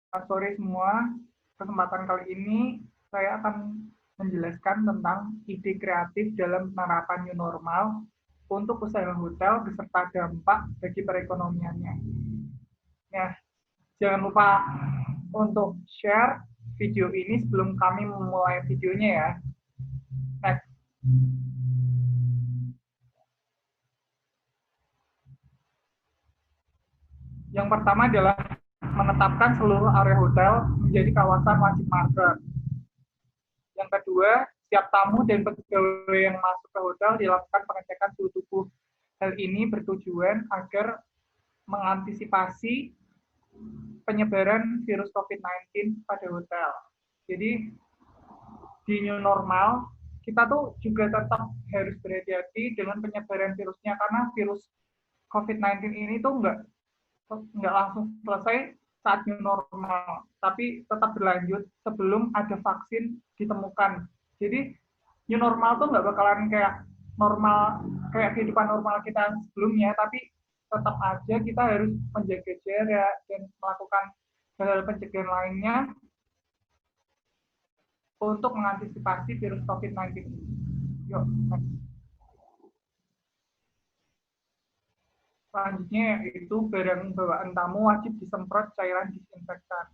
Sore semua, kesempatan kali ini saya akan menjelaskan tentang ide kreatif dalam penerapan new normal untuk usaha hotel beserta dampak bagi perekonomiannya. Ya, jangan lupa untuk share video ini sebelum kami memulai videonya ya. Next. Yang pertama adalah menetapkan seluruh area hotel menjadi kawasan wajib masker. Yang kedua, setiap tamu dan pegawai yang masuk ke hotel dilakukan pengecekan suhu tubuh. Hal ini bertujuan agar mengantisipasi penyebaran virus COVID-19 pada hotel. Jadi di new normal kita tuh juga tetap harus berhati-hati dengan penyebaran virusnya karena virus COVID-19 ini tuh nggak langsung selesai saat new normal, tapi tetap berlanjut sebelum ada vaksin ditemukan. Jadi new normal tuh nggak bakalan kayak normal, kayak kehidupan normal kita sebelumnya, tapi tetap aja kita harus menjaga jarak dan melakukan hal-hal pencegahan lainnya untuk mengantisipasi virus COVID-19 ini. Yuk, next. Selanjutnya yaitu barang bawaan tamu wajib disemprot cairan disinfektan.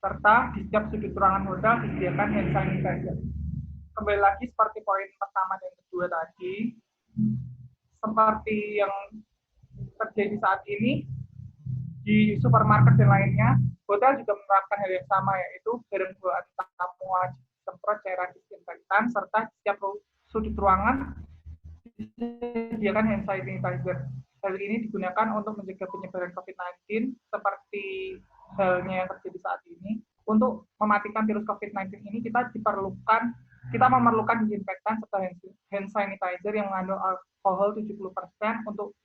Serta di setiap sudut ruangan hotel disediakan hand sanitizer. Kembali lagi seperti poin pertama dan kedua tadi, seperti yang terjadi saat ini di supermarket dan lainnya, hotel juga menerapkan hal yang sama, yaitu barang bawaan tamu wajib disemprot cairan disinfektan serta di setiap sudut ruangan disediakan hand sanitizer. Hal ini digunakan untuk mencegah penyebaran COVID-19 seperti halnya yang terjadi saat ini. Untuk mematikan virus COVID-19 ini kita memerlukan disinfektan serta hand sanitizer yang mengandung alkohol 70% untuk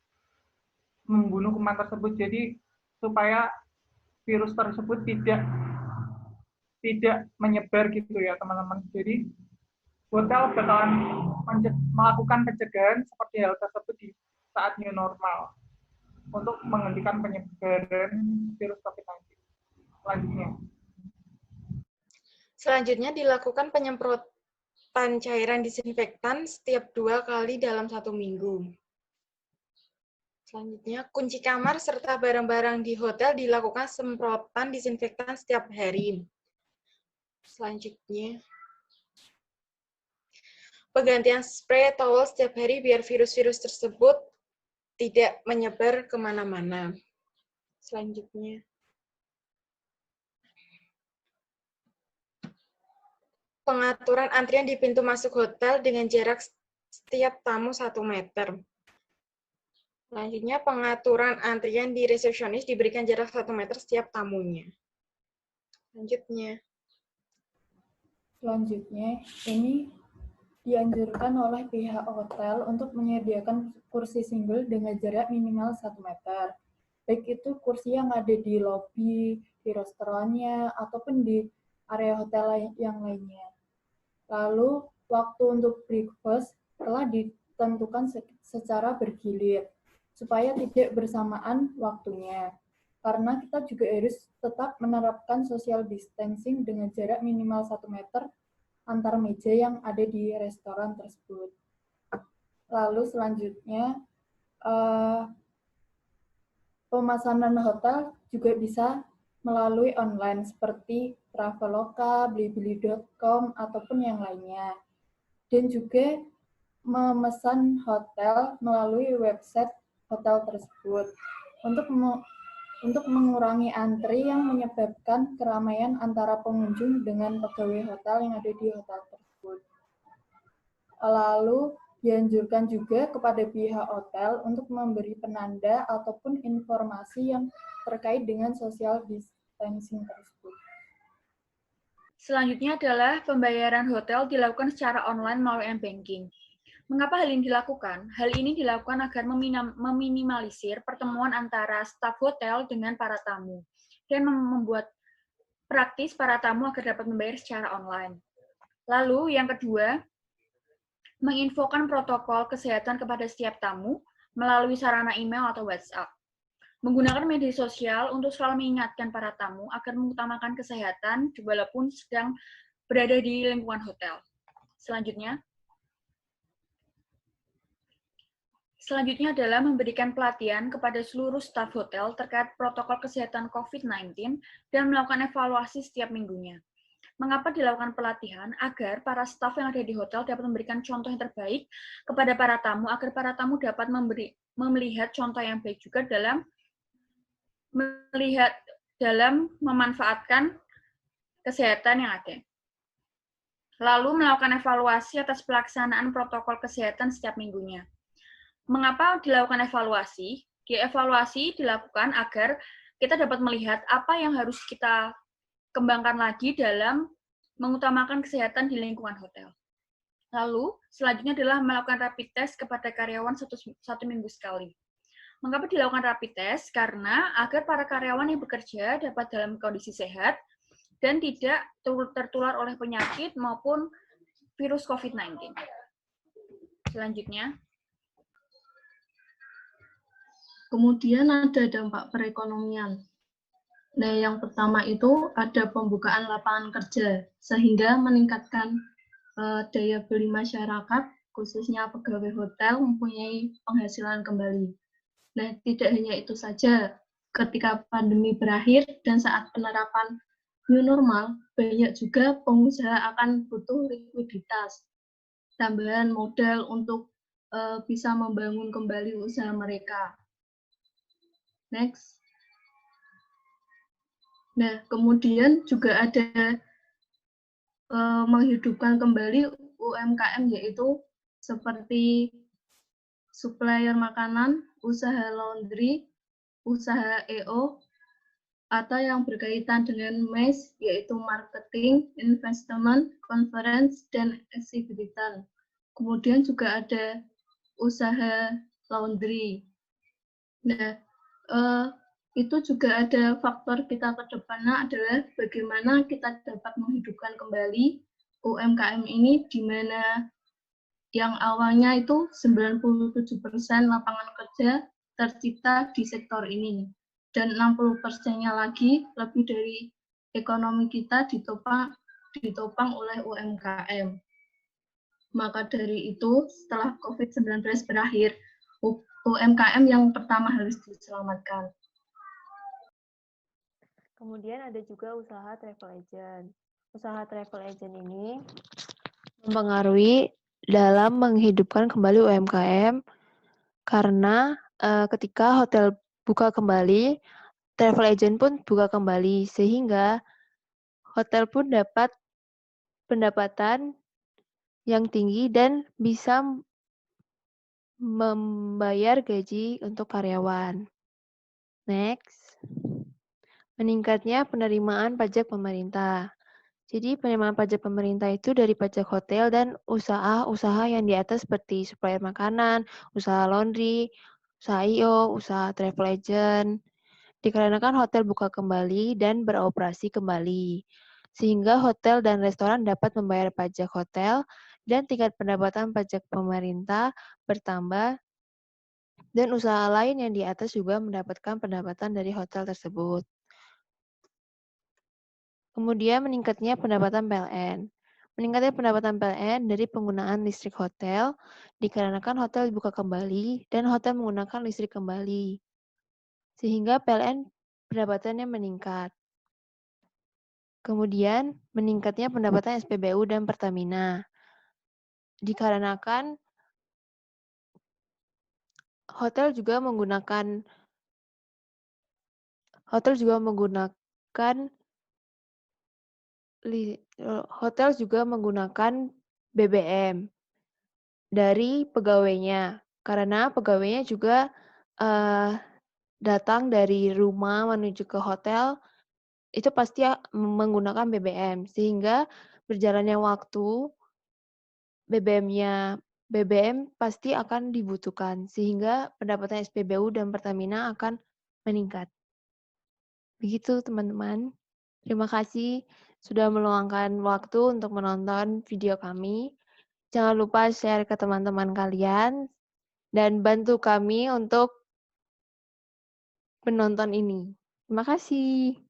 membunuh kuman tersebut. Jadi supaya virus tersebut tidak menyebar gitu ya teman-teman. Jadi hotel bakalan melakukan pencegahan seperti hal tersebut di saat new normal untuk menghentikan penyebaran virus COVID-19. Selanjutnya dilakukan penyemprotan cairan disinfektan setiap 2 kali dalam 1 minggu. Selanjutnya, kunci kamar serta barang-barang di hotel dilakukan semprotan disinfektan setiap hari. Selanjutnya, penggantian spray towel setiap hari biar virus-virus tersebut tidak menyebar kemana-mana. Selanjutnya, pengaturan antrian di pintu masuk hotel dengan jarak setiap tamu 1 meter. Selanjutnya, pengaturan antrian di resepsionis diberikan jarak 1 meter setiap tamunya. Selanjutnya, ini dianjurkan oleh pihak hotel untuk menyediakan kursi single dengan jarak minimal 1 meter. Baik itu kursi yang ada di lobi, di restorannya, ataupun di area hotel yang lainnya. Lalu, waktu untuk breakfast telah ditentukan secara bergilir, supaya tidak bersamaan waktunya. Karena kita juga harus tetap menerapkan social distancing dengan jarak minimal 1 meter antar meja yang ada di restoran tersebut. Lalu selanjutnya, pemesanan hotel juga bisa melalui online seperti Traveloka, Blibli.com, ataupun yang lainnya. Dan juga memesan hotel melalui website hotel tersebut untuk mengurangi antri yang menyebabkan keramaian antara pengunjung dengan pegawai hotel yang ada di hotel tersebut. Lalu dianjurkan juga kepada pihak hotel untuk memberi penanda ataupun informasi yang terkait dengan social distancing tersebut. Selanjutnya adalah pembayaran hotel dilakukan secara online melalui m-banking. Mengapa hal ini dilakukan? Hal ini dilakukan agar meminimalisir pertemuan antara staf hotel dengan para tamu dan membuat praktis para tamu agar dapat membayar secara online. Lalu yang kedua, menginfokan protokol kesehatan kepada setiap tamu melalui sarana email atau WhatsApp. Menggunakan media sosial untuk selalu mengingatkan para tamu agar mengutamakan kesehatan walaupun sedang berada di lingkungan hotel. Selanjutnya adalah memberikan pelatihan kepada seluruh staf hotel terkait protokol kesehatan COVID-19 dan melakukan evaluasi setiap minggunya. Mengapa dilakukan pelatihan? Agar para staf yang ada di hotel dapat memberikan contoh yang terbaik kepada para tamu, agar para tamu dapat melihat contoh yang baik juga dalam memanfaatkan kesehatan yang ada. Lalu melakukan evaluasi atas pelaksanaan protokol kesehatan setiap minggunya. Mengapa dilakukan evaluasi? Evaluasi dilakukan agar kita dapat melihat apa yang harus kita kembangkan lagi dalam mengutamakan kesehatan di lingkungan hotel. Lalu, selanjutnya adalah melakukan rapid test kepada karyawan satu minggu sekali. Mengapa dilakukan rapid test? Karena agar para karyawan yang bekerja dapat dalam kondisi sehat dan tidak tertular oleh penyakit maupun virus COVID-19. Selanjutnya. Kemudian ada dampak perekonomian. Nah, yang pertama itu ada pembukaan lapangan kerja, sehingga meningkatkan daya beli masyarakat, khususnya pegawai hotel, mempunyai penghasilan kembali. Nah, tidak hanya itu saja, ketika pandemi berakhir dan saat penerapan new normal, banyak juga pengusaha akan butuh likuiditas, tambahan modal untuk bisa membangun kembali usaha mereka. Next. Nah, kemudian juga ada menghidupkan kembali UMKM, yaitu seperti supplier makanan, usaha laundry, usaha EO, atau yang berkaitan dengan MES, yaitu marketing, investment, conference, dan exhibition. Kemudian juga ada usaha laundry. Nah, itu juga ada faktor kita ke depannya adalah bagaimana kita dapat menghidupkan kembali UMKM ini, di mana yang awalnya itu 97% lapangan kerja tercipta di sektor ini, dan 60%-nya lagi lebih dari ekonomi kita ditopang oleh UMKM. Maka dari itu, setelah COVID-19 berakhir, UMKM yang pertama harus diselamatkan. Kemudian ada juga usaha travel agent. Usaha travel agent ini mempengaruhi dalam menghidupkan kembali UMKM karena ketika hotel buka kembali, travel agent pun buka kembali, sehingga hotel pun dapat pendapatan yang tinggi dan bisa membayar gaji untuk karyawan. Next. Meningkatnya penerimaan pajak pemerintah. Jadi penerimaan pajak pemerintah itu dari pajak hotel dan usaha-usaha yang di atas seperti supplier makanan, usaha laundry, usaha IO, usaha travel agent. Dikarenakan hotel buka kembali dan beroperasi kembali, sehingga hotel dan restoran dapat membayar pajak hotel dan tingkat pendapatan pajak pemerintah bertambah, dan usaha lain yang di atas juga mendapatkan pendapatan dari hotel tersebut. Kemudian meningkatnya pendapatan PLN. Meningkatnya pendapatan PLN dari penggunaan listrik hotel dikarenakan hotel dibuka kembali dan hotel menggunakan listrik kembali, sehingga PLN pendapatannya meningkat. Kemudian meningkatnya pendapatan SPBU dan Pertamina dikarenakan hotel juga menggunakan BBM dari pegawainya, karena pegawainya juga datang dari rumah menuju ke hotel, itu pasti menggunakan BBM, sehingga berjalannya waktu, BBM pasti akan dibutuhkan, sehingga pendapatan SPBU dan Pertamina akan meningkat. Begitu teman-teman. Terima kasih sudah meluangkan waktu untuk menonton video kami. Jangan lupa share ke teman-teman kalian dan bantu kami untuk penonton ini. Terima kasih.